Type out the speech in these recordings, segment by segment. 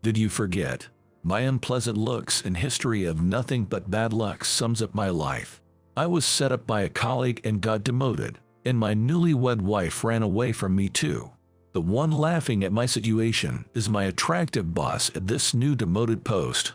Did you forget? My unpleasant looks and history of nothing but bad luck sums up my life. I was set up by a colleague and got demoted, and my newlywed wife ran away from me too. The one laughing at my situation is my attractive boss at this new demoted post.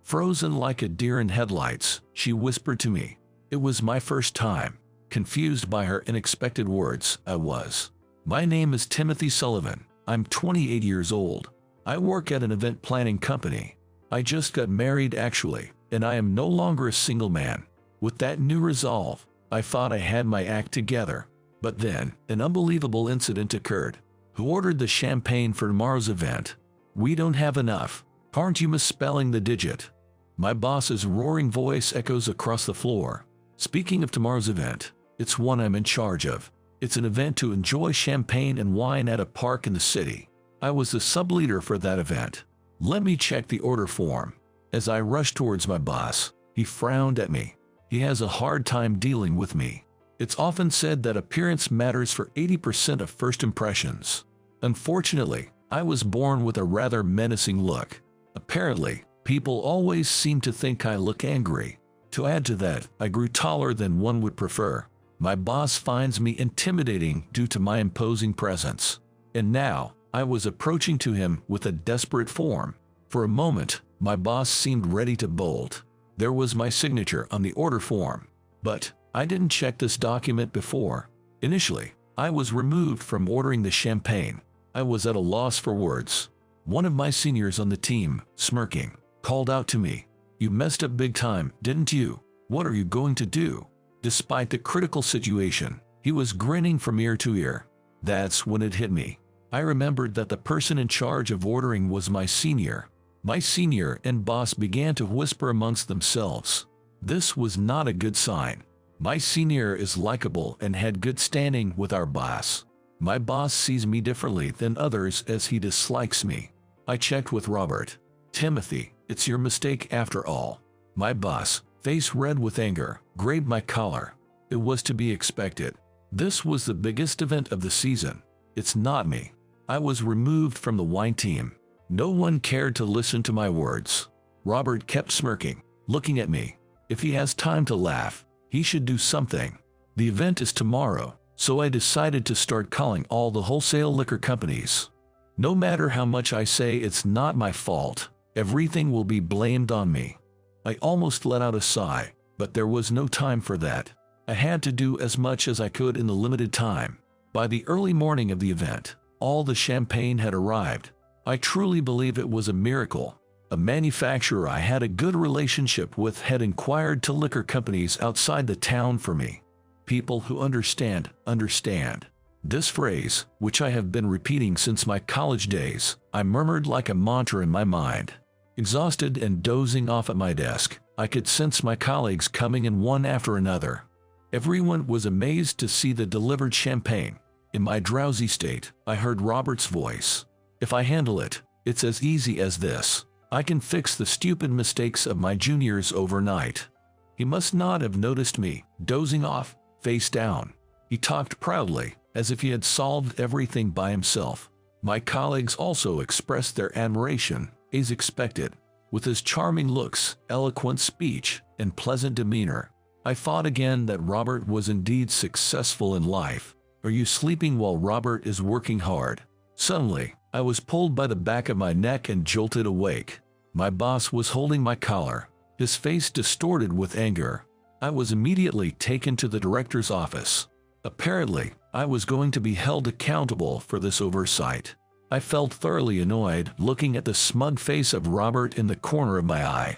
Frozen like a deer in headlights, she whispered to me. It was my first time. Confused by her unexpected words, I was. My name is Timothy Sullivan. I'm 28 years old. I work at an event planning company. I just got married actually, and I am no longer a single man. With that new resolve, I thought I had my act together. But then, an unbelievable incident occurred. Who ordered the champagne for tomorrow's event? We don't have enough. Aren't you misspelling the digit? My boss's roaring voice echoes across the floor. Speaking of tomorrow's event, it's one I'm in charge of. It's an event to enjoy champagne and wine at a park in the city. I was the sub-leader for that event. Let me check the order form. As I rushed towards my boss, he frowned at me. He has a hard time dealing with me. It's often said that appearance matters for 80% of first impressions. Unfortunately, I was born with a rather menacing look. Apparently, people always seem to think I look angry. To add to that, I grew taller than one would prefer. My boss finds me intimidating due to my imposing presence. And now, I was approaching to him with a desperate form. For a moment, my boss seemed ready to bolt. There was my signature on the order form. But I didn't check this document before. Initially, I was removed from ordering the champagne. I was at a loss for words. One of my seniors on the team, smirking, called out to me, "You messed up big time, didn't you? What are you going to do?" Despite the critical situation, he was grinning from ear to ear. That's when it hit me. I remembered that the person in charge of ordering was my senior. My senior and boss began to whisper amongst themselves. This was not a good sign. My senior is likable and had good standing with our boss. My boss sees me differently than others as he dislikes me. I checked with Robert. "Timothy, it's your mistake after all." My boss, face red with anger, grabbed my collar. It was to be expected. This was the biggest event of the season. It's not me. I was removed from the wine team. No one cared to listen to my words. Robert kept smirking, looking at me. If he has time to laugh, he should do something. The event is tomorrow, so I decided to start calling all the wholesale liquor companies. No matter how much I say it's not my fault, everything will be blamed on me. I almost let out a sigh, but there was no time for that. I had to do as much as I could in the limited time. By the early morning of the event, all the champagne had arrived. I truly believe it was a miracle. A manufacturer I had a good relationship with had inquired to liquor companies outside the town for me. People who understand, understand. This phrase, which I have been repeating since my college days, I murmured like a mantra in my mind. Exhausted and dozing off at my desk, I could sense my colleagues coming in one after another. Everyone was amazed to see the delivered champagne. In my drowsy state, I heard Robert's voice. "If I handle it, it's as easy as this. I can fix the stupid mistakes of my juniors overnight." He must not have noticed me, dozing off, face down. He talked proudly, as if he had solved everything by himself. My colleagues also expressed their admiration, as expected. With his charming looks, eloquent speech, and pleasant demeanor, I thought again that Robert was indeed successful in life. Are you sleeping while Robert is working hard? Suddenly, I was pulled by the back of my neck and jolted awake. My boss was holding my collar, his face distorted with anger. I was immediately taken to the director's office. Apparently, I was going to be held accountable for this oversight. I felt thoroughly annoyed looking at the smug face of Robert in the corner of my eye.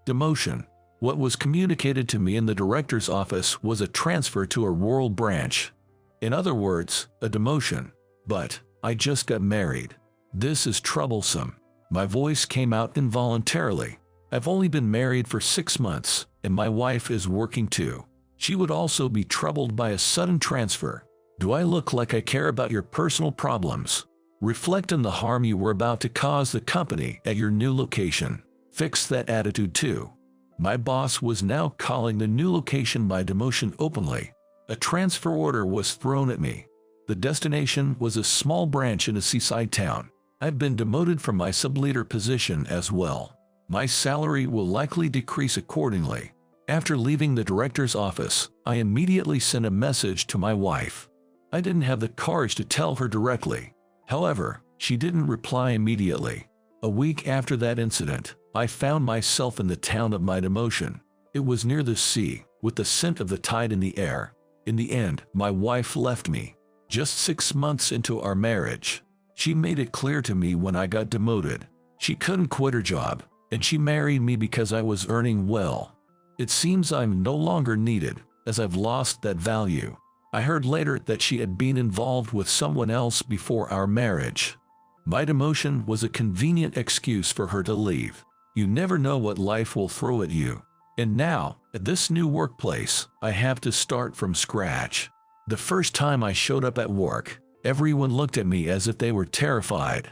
Demotion. What was communicated to me in the director's office was a transfer to a rural branch. In other words, a demotion. But I just got married. This is troublesome. My voice came out involuntarily. I've only been married for 6 months, and my wife is working too. She would also be troubled by a sudden transfer. Do I look like I care about your personal problems? Reflect on the harm you were about to cause the company at your new location. Fix that attitude too. My boss was now calling the new location my demotion openly. A transfer order was thrown at me. The destination was a small branch in a seaside town. I've been demoted from my subleader position as well. My salary will likely decrease accordingly. After leaving the director's office, I immediately sent a message to my wife. I didn't have the courage to tell her directly. However, she didn't reply immediately. A week after that incident, I found myself in the town of my demotion. It was near the sea, with the scent of the tide in the air. In the end, my wife left me. Just 6 months into our marriage, she made it clear to me when I got demoted. She couldn't quit her job, and she married me because I was earning well. It seems I'm no longer needed, as I've lost that value. I heard later that she had been involved with someone else before our marriage. My demotion was a convenient excuse for her to leave. You never know what life will throw at you. And now, at this new workplace, I have to start from scratch. The first time I showed up at work, everyone looked at me as if they were terrified.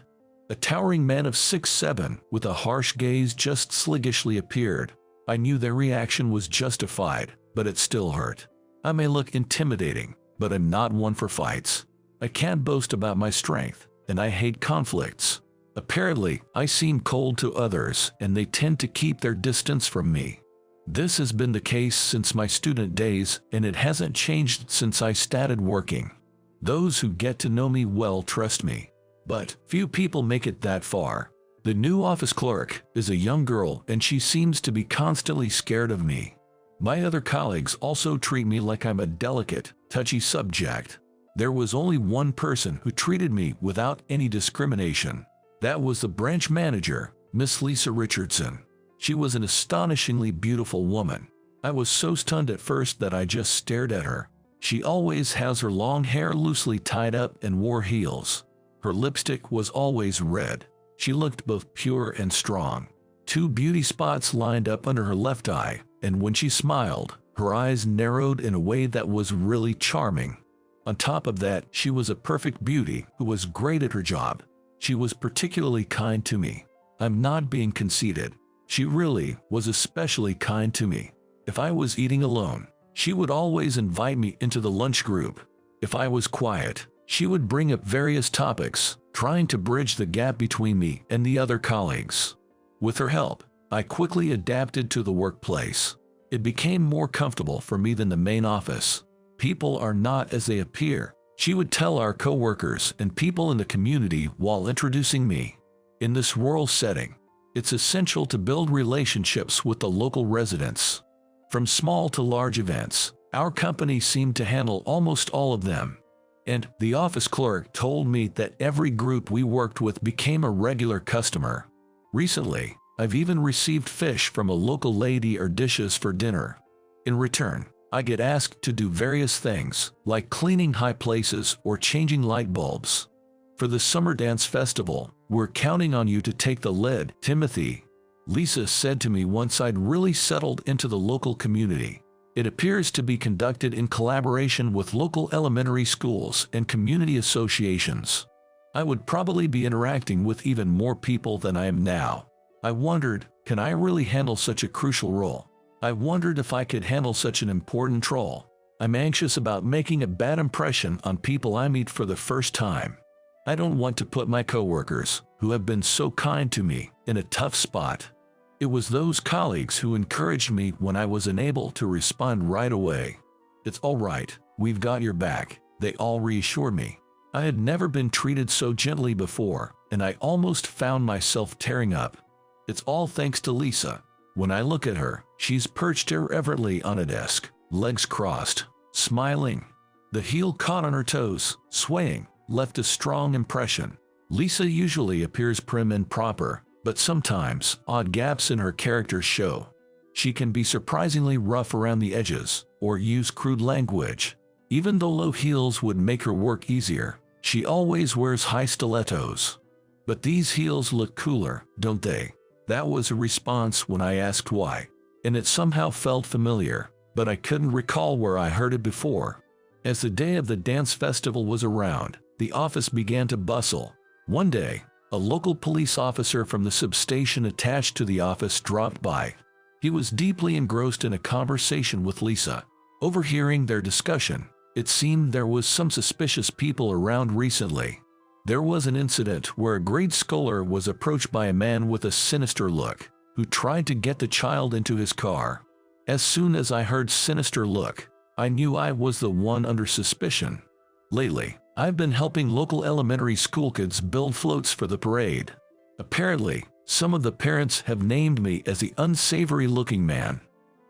A towering man of 6'7" with a harsh gaze just sluggishly appeared. I knew their reaction was justified, but it still hurt. I may look intimidating, but I'm not one for fights. I can't boast about my strength, and I hate conflicts. Apparently, I seem cold to others, and they tend to keep their distance from me. This has been the case since my student days, and it hasn't changed since I started working. Those who get to know me well trust me, but few people make it that far. The new office clerk is a young girl, and she seems to be constantly scared of me. My other colleagues also treat me like I'm a delicate, touchy subject. There was only one person who treated me without any discrimination. That was the branch manager, Miss Lisa Richardson. She was an astonishingly beautiful woman. I was so stunned at first that I just stared at her. She always has her long hair loosely tied up and wore heels. Her lipstick was always red. She looked both pure and strong. 2 beauty spots lined up under her left eye, and when she smiled, her eyes narrowed in a way that was really charming. On top of that, she was a perfect beauty who was great at her job. She was particularly kind to me. I'm not being conceited. She really was especially kind to me. If I was eating alone, she would always invite me into the lunch group. If I was quiet, she would bring up various topics, trying to bridge the gap between me and the other colleagues. With her help, I quickly adapted to the workplace. It became more comfortable for me than the main office. People are not as they appear, she would tell our coworkers and people in the community while introducing me. In this rural setting, it's essential to build relationships with the local residents. From small to large events, our company seemed to handle almost all of them. And the office clerk told me that every group we worked with became a regular customer. Recently, I've even received fish from a local lady or dishes for dinner. In return, I get asked to do various things, like cleaning high places or changing light bulbs. For the Summer Dance Festival, we're counting on you to take the lead, Timothy. Lisa said to me once I'd really settled into the local community. It appears to be conducted in collaboration with local elementary schools and community associations. I would probably be interacting with even more people than I am now. I wondered, can I really handle such a crucial role? I wondered if I could handle such an important role. I'm anxious about making a bad impression on people I meet for the first time. I don't want to put my coworkers, who have been so kind to me, in a tough spot. It was those colleagues who encouraged me when I was unable to respond right away. It's all right, we've got your back, they all reassured me. I had never been treated so gently before, and I almost found myself tearing up. It's all thanks to Lisa. When I look at her, she's perched irreverently on a desk, legs crossed, smiling. The heel caught on her toes, swaying, left a strong impression. Lisa usually appears prim and proper, but sometimes odd gaps in her character show. She can be surprisingly rough around the edges, or use crude language. Even though low heels would make her work easier, she always wears high stilettos. But these heels look cooler, don't they? That was a response when I asked why, and it somehow felt familiar, but I couldn't recall where I heard it before. As the day of the dance festival was around, the office began to bustle. One day, a local police officer from the substation attached to the office dropped by. He was deeply engrossed in a conversation with Lisa. Overhearing their discussion, it seemed there was some suspicious people around recently. There was an incident where a grade schooler was approached by a man with a sinister look, who tried to get the child into his car. As soon as I heard sinister look, I knew I was the one under suspicion. Lately, I've been helping local elementary school kids build floats for the parade. Apparently, some of the parents have named me as the unsavory-looking man.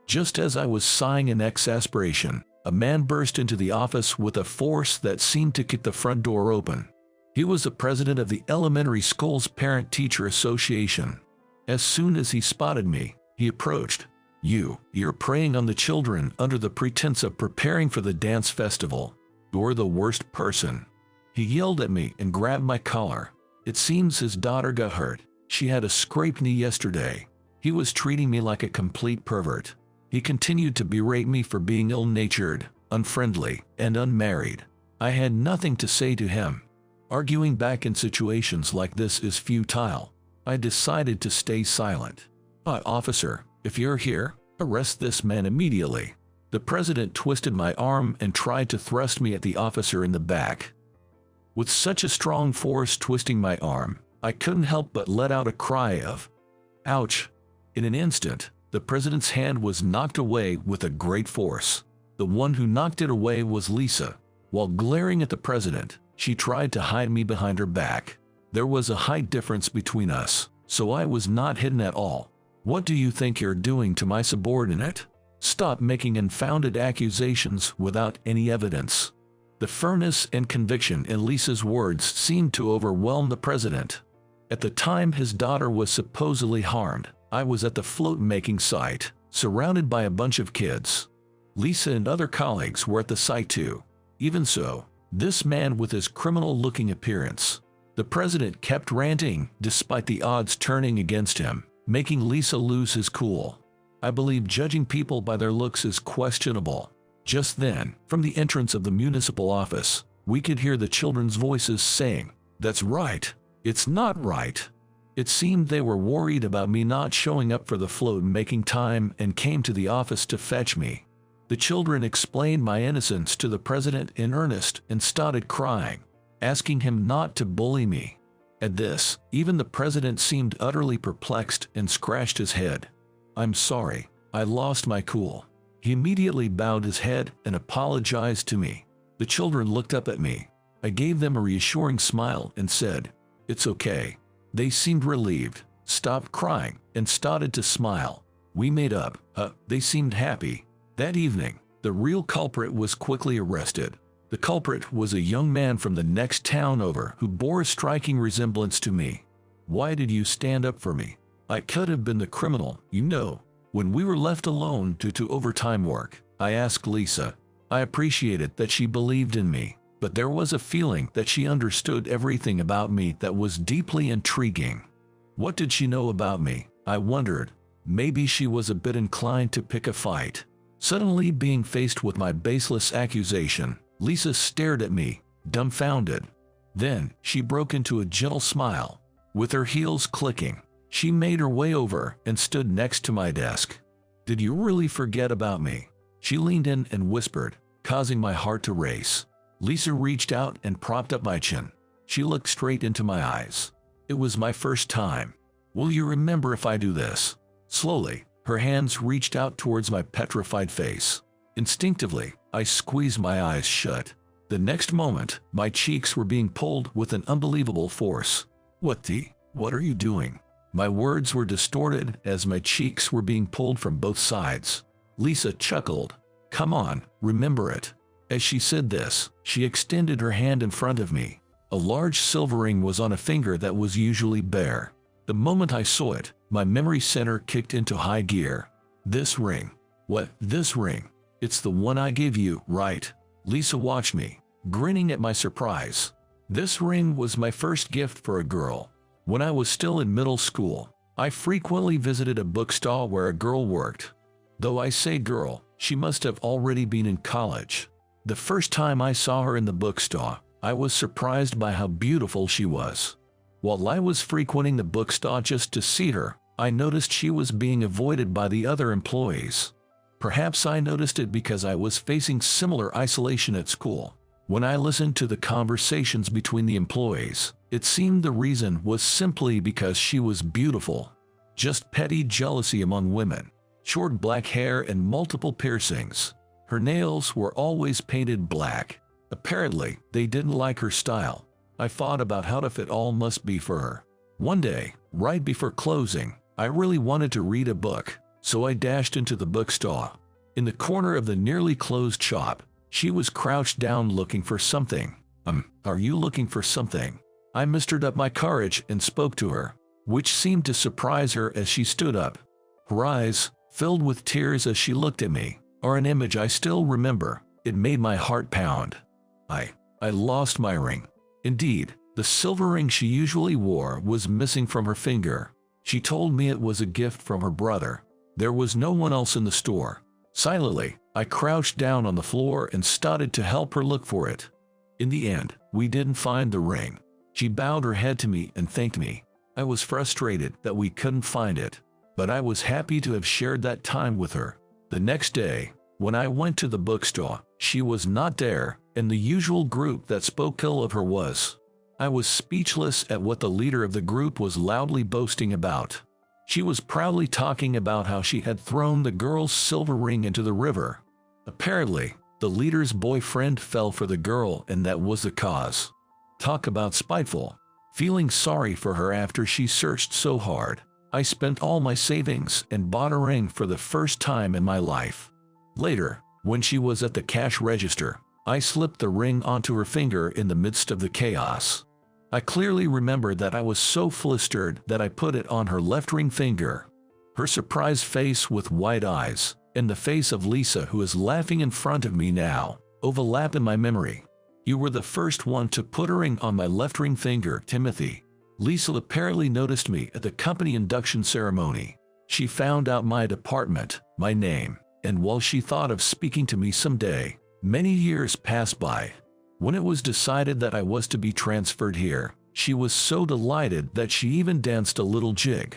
Just as I was sighing in exasperation, a man burst into the office with a force that seemed to kick the front door open. He was the president of the elementary school's parent-teacher association. As soon as he spotted me, he approached. You're preying on the children under the pretense of preparing for the dance festival. You're the worst person. He yelled at me and grabbed my collar. It seems his daughter got hurt. She had a scraped knee yesterday. He was treating me like a complete pervert. He continued to berate me for being ill-natured, unfriendly, and unmarried. I had nothing to say to him. Arguing back in situations like this is futile. I decided to stay silent. Officer, if you're here, arrest this man immediately. The president twisted my arm and tried to thrust me at the officer in the back. With such a strong force twisting my arm, I couldn't help but let out a cry of, "Ouch!" In an instant, the president's hand was knocked away with a great force. The one who knocked it away was Lisa. While glaring at the president, she tried to hide me behind her back. There was a height difference between us, so I was not hidden at all. "What do you think you're doing to my subordinate? Stop making unfounded accusations without any evidence." The firmness and conviction in Lisa's words seemed to overwhelm the president. At the time his daughter was supposedly harmed, I was at the float-making site, surrounded by a bunch of kids. Lisa and other colleagues were at the site too. Even so, this man with his criminal-looking appearance. The president kept ranting despite the odds turning against him, making Lisa lose his cool. I believe judging people by their looks is questionable. Just then, from the entrance of the municipal office, we could hear the children's voices saying, "That's right. It's not right." It seemed they were worried about me not showing up for the float-making time and came to the office to fetch me. The children explained my innocence to the president in earnest and started crying, asking him not to bully me. At this, even the president seemed utterly perplexed and scratched his head. "I'm sorry, I lost my cool." He immediately bowed his head and apologized to me. The children looked up at me. I gave them a reassuring smile and said, "It's okay." They seemed relieved, stopped crying, and started to smile. We made up. They seemed happy. That evening, the real culprit was quickly arrested. The culprit was a young man from the next town over who bore a striking resemblance to me. "Why did you stand up for me? I could have been the criminal, you know." When we were left alone due to overtime work, I asked Lisa. I appreciated that she believed in me, but there was a feeling that she understood everything about me that was deeply intriguing. What did she know about me? I wondered. Maybe she was a bit inclined to pick a fight. Suddenly being faced with my baseless accusation, Lisa stared at me, dumbfounded. Then, she broke into a gentle smile. With her heels clicking, she made her way over and stood next to my desk. "Did you really forget about me?" She leaned in and whispered, causing my heart to race. Lisa reached out and propped up my chin. She looked straight into my eyes. "It was my first time. Will you remember if I do this?" Slowly, her hands reached out towards my petrified face. Instinctively, I squeezed my eyes shut. The next moment, my cheeks were being pulled with an unbelievable force. What are you doing?" My words were distorted as my cheeks were being pulled from both sides. Lisa chuckled. "Come on, remember it." As she said this, she extended her hand in front of me. A large silver ring was on a finger that was usually bare. The moment I saw it, my memory center kicked into high gear. "This ring." "What, this ring? It's the one I gave you, right?" Lisa watched me, grinning at my surprise. "This ring was my first gift for a girl. When I was still in middle school, I frequently visited a bookstore where a girl worked. Though I say girl, she must have already been in college. The first time I saw her in the bookstore, I was surprised by how beautiful she was. While I was frequenting the bookstore just to see her, I noticed she was being avoided by the other employees. Perhaps I noticed it because I was facing similar isolation at school. When I listened to the conversations between the employees, it seemed the reason was simply because she was beautiful. Just petty jealousy among women. Short black hair and multiple piercings. Her nails were always painted black. Apparently, they didn't like her style. I thought about how tough it all must be for her. One day, right before closing, I really wanted to read a book, so I dashed into the bookstore. In the corner of the nearly closed shop, she was crouched down looking for something. Are you looking for something? I mustered up my courage and spoke to her, which seemed to surprise her as she stood up. Her eyes, filled with tears as she looked at me, are an image I still remember. It made my heart pound. I lost my ring. Indeed, the silver ring she usually wore was missing from her finger. She told me it was a gift from her brother. There was no one else in the store. Silently, I crouched down on the floor and started to help her look for it. In the end, we didn't find the ring. She bowed her head to me and thanked me. I was frustrated that we couldn't find it, but I was happy to have shared that time with her. The next day, when I went to the bookstore, she was not there, and the usual group that spoke ill of her was. I was speechless at what the leader of the group was loudly boasting about. She was proudly talking about how she had thrown the girl's silver ring into the river. Apparently, the leader's boyfriend fell for the girl and that was the cause. Talk about spiteful. Feeling sorry for her after she searched so hard, I spent all my savings and bought a ring for the first time in my life. Later, when she was at the cash register, I slipped the ring onto her finger in the midst of the chaos. I clearly remember that I was so flustered that I put it on her left ring finger. Her surprised face with wide eyes, and the face of Lisa, who is laughing in front of me now, overlap in my memory. You were the first one to put a ring on my left ring finger, Timothy. Lisa apparently noticed me at the company induction ceremony. She found out my department, my name, and while she thought of speaking to me someday, many years passed by. When it was decided that I was to be transferred here, she was so delighted that she even danced a little jig.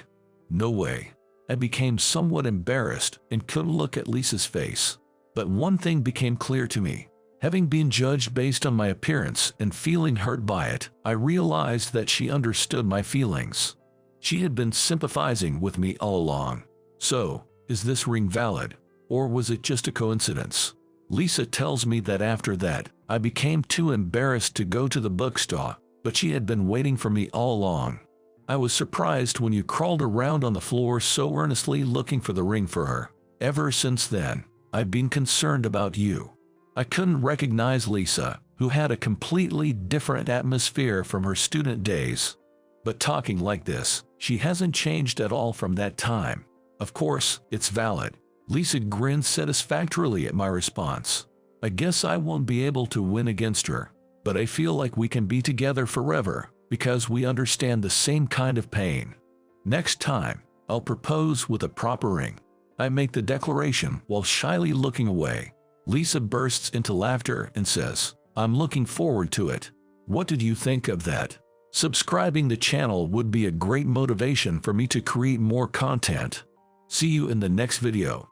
No way. I became somewhat embarrassed and couldn't look at Lisa's face. But one thing became clear to me. Having been judged based on my appearance and feeling hurt by it, I realized that she understood my feelings. She had been sympathizing with me all along. So, is this ring valid? Or was it just a coincidence? Lisa tells me that after that, I became too embarrassed to go to the bookstore, but she had been waiting for me all along. I was surprised when you crawled around on the floor so earnestly looking for the ring for her. Ever since then, I've been concerned about you. I couldn't recognize Lisa, who had a completely different atmosphere from her student days. But talking like this, she hasn't changed at all from that time. Of course, it's valid. Lisa grinned satisfactorily at my response. I guess I won't be able to win against her, but I feel like we can be together forever because we understand the same kind of pain. Next time, I'll propose with a proper ring. I make the declaration while shyly looking away. Lisa bursts into laughter and says, "I'm looking forward to it." What did you think of that? Subscribing the channel would be a great motivation for me to create more content. See you in the next video.